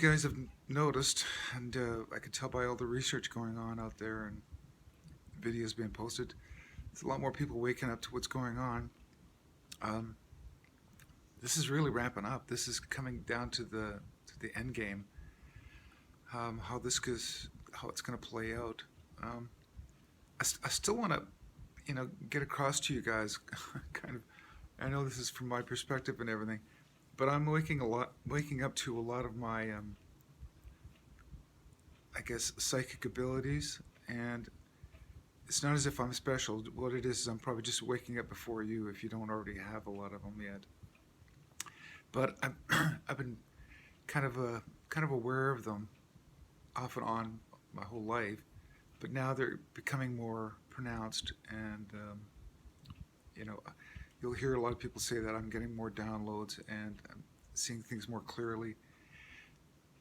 You guys have noticed, and I can tell by all the research going on out there and videos being posted, there's a lot more people waking up to what's going on. Um, this is really ramping up. This is coming down to the end game. How this goes, how it's going to play out. Um, I still want to, get across to you guys, kind of. I know this is from my perspective and everything, but I'm waking up to a lot of my, I guess, psychic abilities, and it's not as if I'm special. What it is I'm probably just waking up before you if you don't already have a lot of them yet. But I've been kind of aware of them off and on my whole life, but now they're becoming more pronounced, and you know, you'll hear a lot of people say that I'm getting more downloads and I'm seeing things more clearly.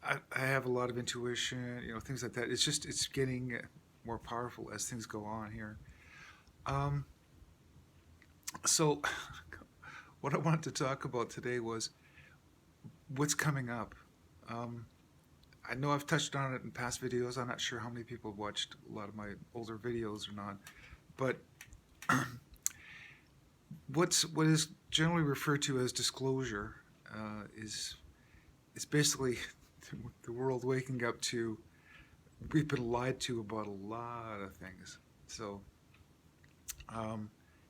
I have a lot of intuition, things like that. It's getting more powerful as things go on here. Um, so, what I wanted to talk about today was what's coming up. Um, I know I've touched on it in past videos. I'm not sure how many people have watched a lot of my older videos or not, but what is generally referred to as disclosure is basically the world waking up to we've been lied to about a lot of things. So,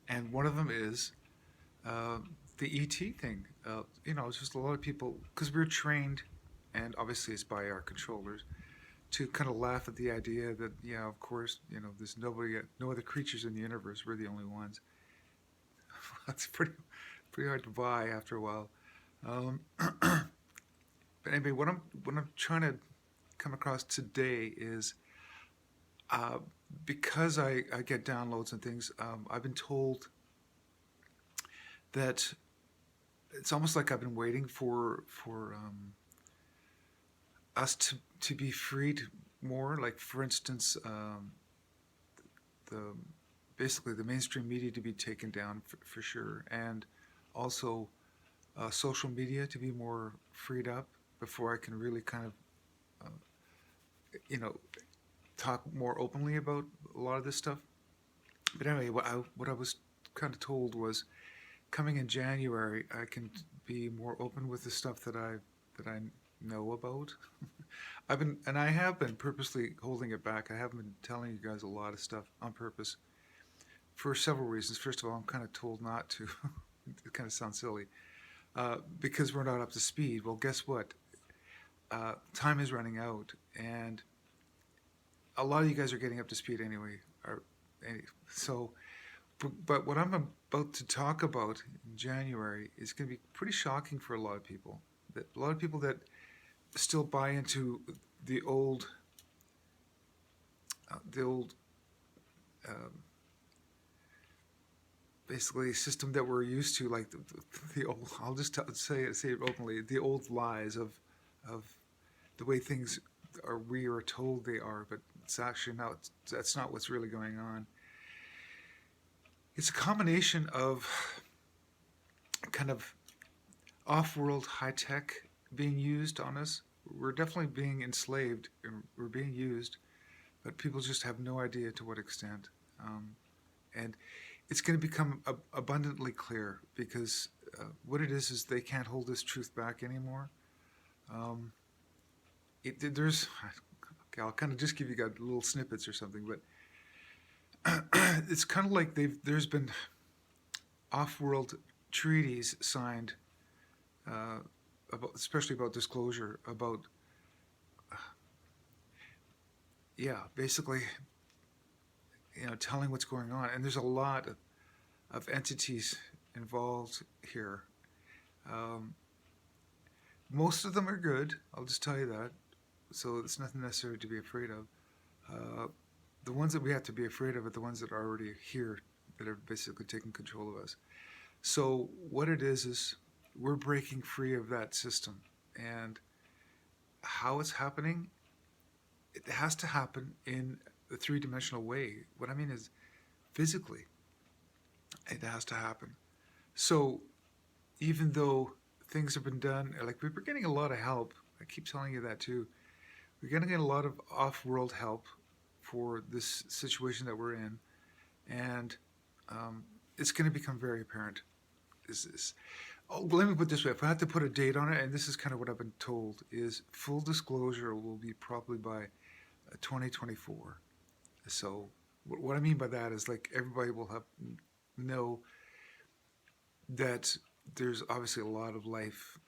and one of them is uh, the ET thing. It's just a lot of people because we're trained, and obviously it's by our controllers to kind of laugh at the idea that yeah, of course, there's no other creatures in the universe. We're the only ones. That's pretty hard to buy after a while. Um, but anyway, what I'm trying to come across today is uh, because I get downloads and things. I've been told that it's almost like I've been waiting for us to be freed more. Like for instance, the basically the mainstream media to be taken down for sure, and also social media to be more freed up before I can really kind of uh, you know talk more openly about a lot of this stuff. But anyway, what I was kind of told was coming in January, I can be more open with the stuff that I know about. I have been purposely holding it back. I haven't been telling you guys a lot of stuff on purpose for several reasons. First of all, I'm kind of told not to. It kind of sounds silly because we're not up to speed. Well, guess what? Time is running out, and a lot of you guys are getting up to speed anyway. So, but what I'm about to talk about in January is going to be pretty shocking for a lot of people. That a lot of people that still buy into the old, um, basically system that we're used to, like the old. I'll just say it openly. The old lies of the way things are. We are told they are, but it's actually not. That's not what's really going on. It's a combination of kind of off-world high tech being used on us. We're definitely being enslaved. And we're being used, but people just have no idea to what extent. And it's going to become abundantly clear because what it is they can't hold this truth back anymore. Um, there's, okay, I'll kind of just give you guys little snippets or something, but it's kind of like there's been off-world treaties signed, uh, especially about disclosure, about yeah, basically telling what's going on, and there's a lot of entities involved here. Um, Most of them are good. I'll just tell you that. So it's nothing necessary to be afraid of. Uh, the ones that we have to be afraid of are the ones that are already here, that are basically taking control of us. So what it is we're breaking free of that system, and how it's happening, it has to happen in a three-dimensional way. What I mean is physically, it has to happen. So even though things have been done, like we're getting a lot of help. I keep telling you that too. We're going to get a lot of off-world help for this situation that we're in, and um, it's going to become very apparent. Is this? Oh, let me put it this way: if I had to put a date on it, and this is kind of what I've been told, is full disclosure will be probably by 2024. So what I mean by that is like everybody will have know that there's obviously a lot of life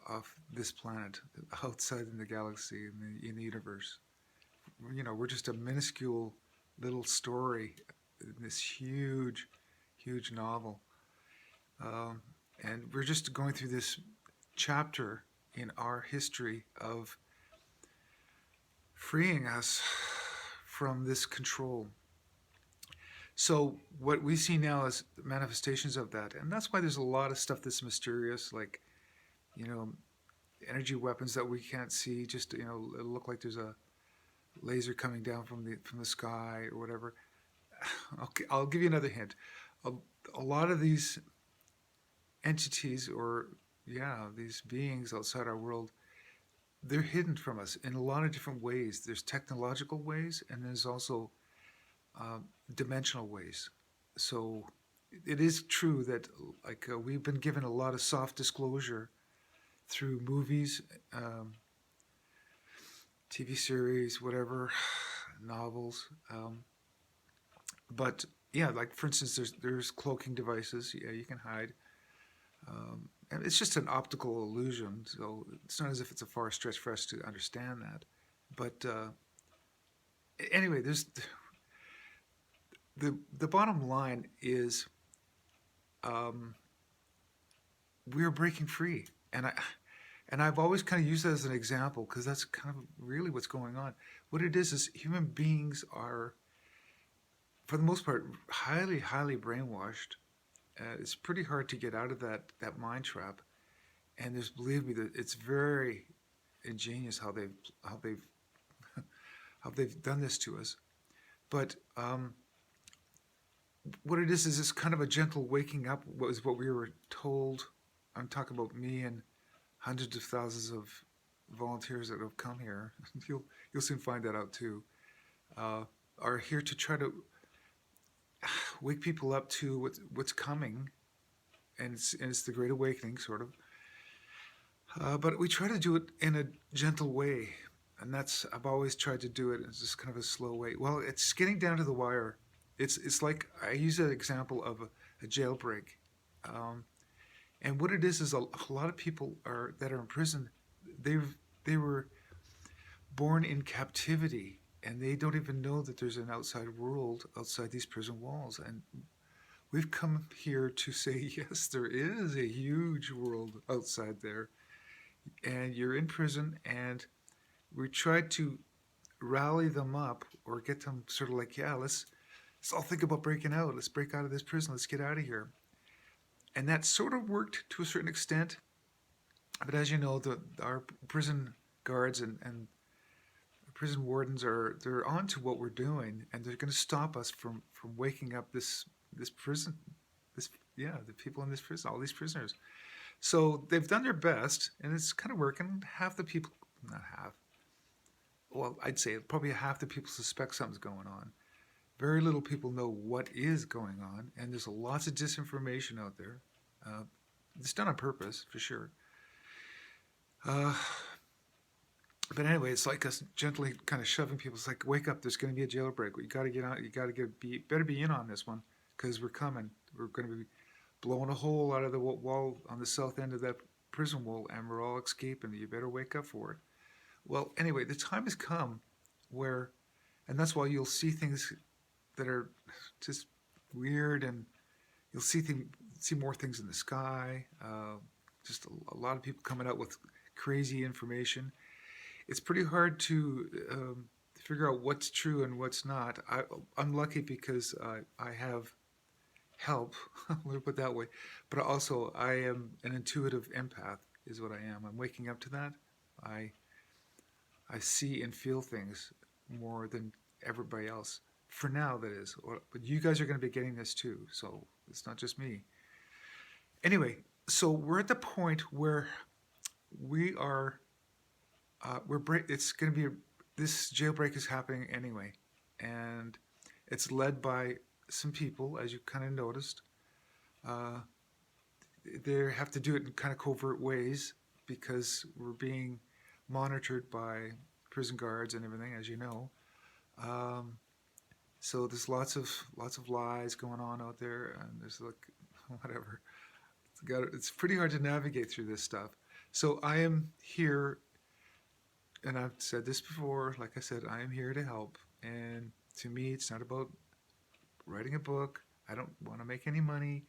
off this planet outside in the galaxy in the universe. We're just a minuscule little story in this huge, huge novel, um, and we're just going through this chapter in our history of freeing us from this control. So what we see now is manifestations of that, and that's why there's a lot of stuff that's mysterious, like you know, energy weapons that we can't see. Just it look like there's a laser coming down from the sky or whatever. Okay, I'll give you another hint. A, a lot of these entities, or yeah, these beings outside our world, they're hidden from us in a lot of different ways. There's technological ways, and there's also dimensional ways. So it is true that like we've been given a lot of soft disclosure through movies, TV series, whatever, novels. But yeah, like for instance, there's cloaking devices. Yeah, you can hide. And it's just an optical illusion, so it's not as if it's a far stretch for us to understand that. But anyway, there's the bottom line is um, we're breaking free, and I've always kind of used that as an example because that's kind of really what's going on. What it is human beings are, for the most part, highly, highly brainwashed. It's pretty hard to get out of that mind trap, and there's believe me that it's very ingenious how they've how they've done this to us. But what it is it's kind of a gentle waking up. Was what we were told. I'm talking about me and hundreds of thousands of volunteers that have come here. You'll soon find that out too. Are here to try to wake people up to what's coming, and it's the Great Awakening, sort of. But we try to do it in a gentle way, and that's I've always tried to do it in just kind of a slow way. Well, it's getting down to the wire. It's like I use an example of a jailbreak, um, and what it is a lot of people are that are in prison. They were born in captivity, and they don't even know that there's an outside world outside these prison walls. And we've come here to say yes, there is a huge world outside there, and you're in prison, and we tried to rally them up or get them sort of like, yeah, let's all think about breaking out. Let's break out of this prison. Let's get out of here. And that sort of worked to a certain extent. But as you know, our prison guards and prison wardens they're on to what we're doing, and they're going to stop us from waking up this prison, this yeah, the people in this prison, all these prisoners. So they've done their best, and it's kind of working. Half the people, not half, well, I'd say probably half the people suspect something's going on. Very little people know what is going on, and there's lots of disinformation out there. Uh, it's done on purpose, for sure. Uh, but anyway, it's like us gently kind of shoving people. It's like, wake up! There's going to be a jailbreak. You got to get out. You got to better be in on this one because we're coming. We're going to be blowing a hole out of the wall on the south end of that prison wall, and we're all escaping. You better wake up for it. Well, anyway, the time has come where, and that's why you'll see things that are just weird, and you'll see more things in the sky. Just a lot of people coming out with crazy information. It's pretty hard to figure out what's true and what's not. I'm lucky because I have help, let me put it that way. But also, I am an intuitive empath, is what I am. I'm waking up to that. I see and feel things more than everybody else. For now, that is. But you guys are going to be getting this too, so it's not just me. Anyway, so we're at the point where we are It's going to be this jailbreak is happening anyway, and it's led by some people, as you kind of noticed. Uh, they have to do it in kind of covert ways because we're being monitored by prison guards and everything, as you know. Um, so there's lots of lies going on out there, and there's like whatever. It's pretty hard to navigate through this stuff. So I am here, and I've said this before. Like I said, I am here to help. And to me, it's not about writing a book. I don't want to make any money.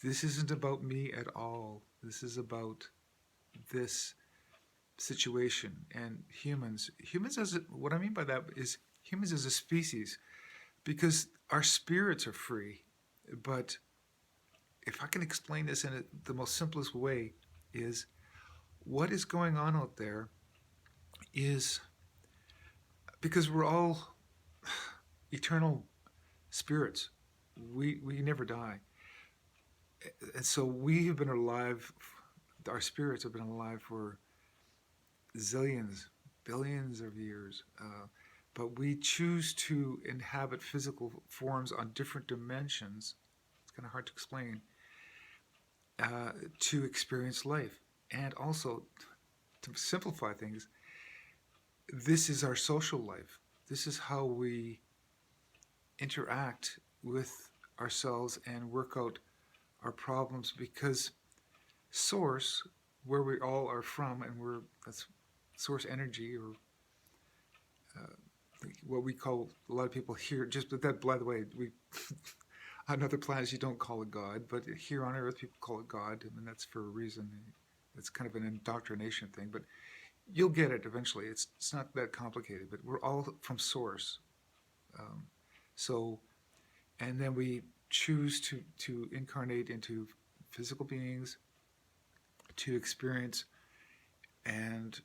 This isn't about me at all. This is about this situation and humans. Humans as what I mean by that is humans as a species, because our spirits are free. But if I can explain this in the most simplest way, is what is going on out there is because we're all eternal spirits. We never die. And so we have been alive, our spirits have been alive for zillions, billions of years. But we choose to inhabit physical forms on different dimensions. It's kind of hard to explain. To experience life. And also, to simplify things, this is our social life. This is how we interact with ourselves and work out our problems, because source, where we all are from, and that's source energy, or what we call, a lot of people here, just but that, by the way, we on other planets you don't call it God, but here on Earth people call it God, and that's for a reason. It's kind of an indoctrination thing, but you'll get it eventually. It's not that complicated, but we're all from source. Um, so, and then we choose to incarnate into physical beings to experience and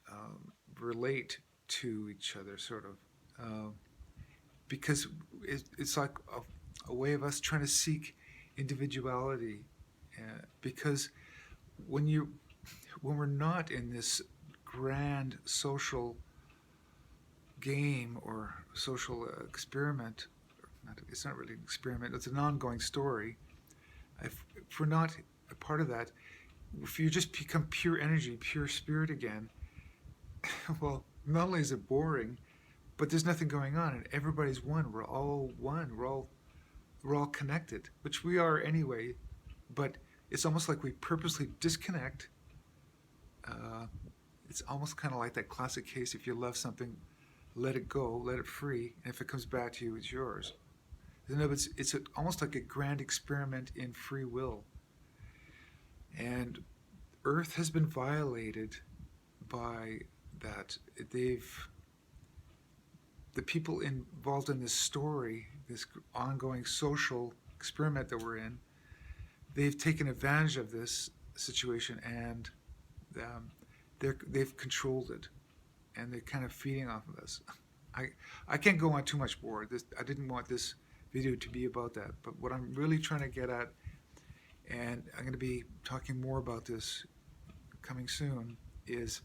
relate to each other, sort of, because it's like a way of us trying to seek individuality, because when we're not in this grand social game or social experiment, it's not really an experiment, it's an ongoing story. If we're not a part of that, if you just become pure energy, pure spirit again, well, not only is it boring, but there's nothing going on, and everybody's one. We're all one. We're all connected, which we are anyway. But it's almost like we purposely disconnect. It's almost kind of like that classic case: if you love something, let it go, let it free, and if it comes back to you, it's yours. It's almost like a grand experiment in free will. And Earth has been violated by that. The people involved in this story, this ongoing social experiment that we're in, they've taken advantage of this situation, and they've controlled it, and they're kind of feeding off of us. I can't go on too much more. I didn't want this video to be about that, but what I'm really trying to get at, and I'm going to be talking more about this coming soon, is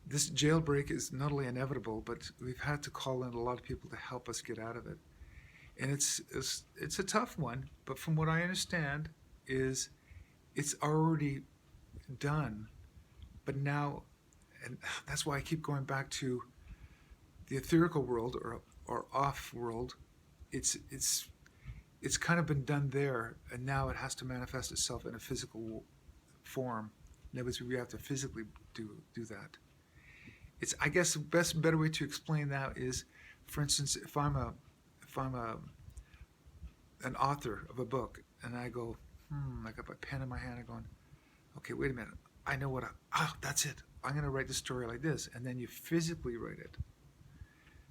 this jailbreak is not only inevitable, but we've had to call in a lot of people to help us get out of it. And it's a tough one, but from what I understand is it's already done. But now, and that's why I keep going back to the etherical world, or off world. It's kind of been done there, and now it has to manifest itself in a physical form. In other words, we have to physically do that. I guess the better way to explain that is, for instance, if I'm an author of a book, and I go, I got my pen in my hand, I'm going, okay, wait a minute, I know that's it. I'm going to write the story like this, and then you physically write it.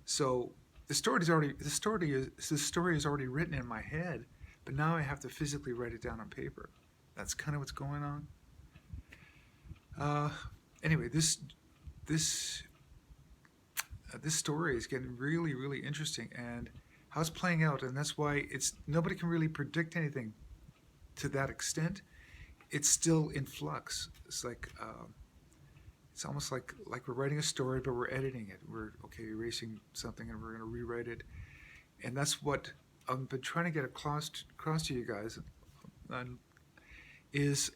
So the story is already written in my head, but now I have to physically write it down on paper. That's kind of what's going on. Anyway, this story is getting really, really interesting, and how it's playing out, and that's why nobody can really predict anything to that extent. It's still in flux. It's like It's almost like we're writing a story, but we're editing it. We're okay erasing something, and we're going to rewrite it. And that's what I've been trying to get across to you guys, and is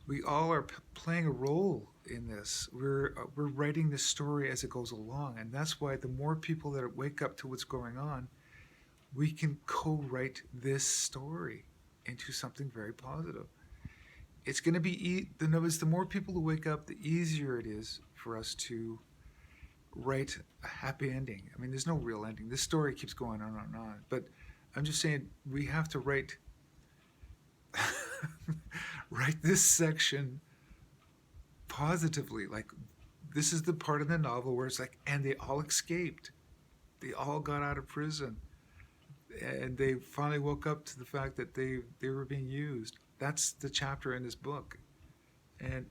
we all are playing a role in this. We're writing this story as it goes along, and that's why the more people that wake up to what's going on, we can co-write this story into something very positive. It's going to be the more people who wake up, the easier it is for us to write a happy ending. I mean, there's no real ending. This story keeps going on and on. But I'm just saying we have to write write this section positively. Like this is the part of the novel where it's like, and they all escaped. They all got out of prison, and they finally woke up to the fact that they were being used. That's the chapter in this book. And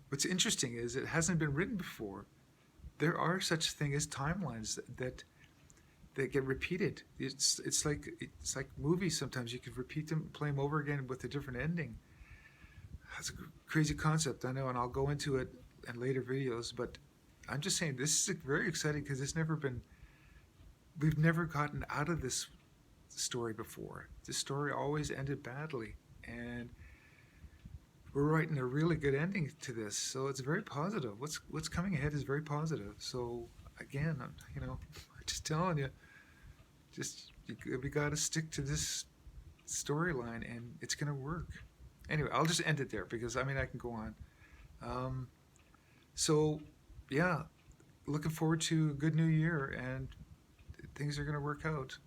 what's interesting is it hasn't been written before. There are such thing as timelines that get repeated. It's like movies. Sometimes you can repeat them, play them over again with a different ending. That's a crazy concept, I know, and I'll go into it in later videos. But I'm just saying this is very exciting because we've never gotten out of this story before. This story always ended badly, and we're writing a really good ending to this, so it's very positive. What's coming ahead is very positive. So again, I'm just telling you, we got to stick to this storyline, and it's gonna work. Anyway, I'll just end it there because I mean I can go on. So yeah, looking forward to a good new year, and things are gonna work out.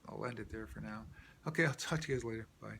I'll end it there for now. Okay, I'll talk to you guys later. Bye.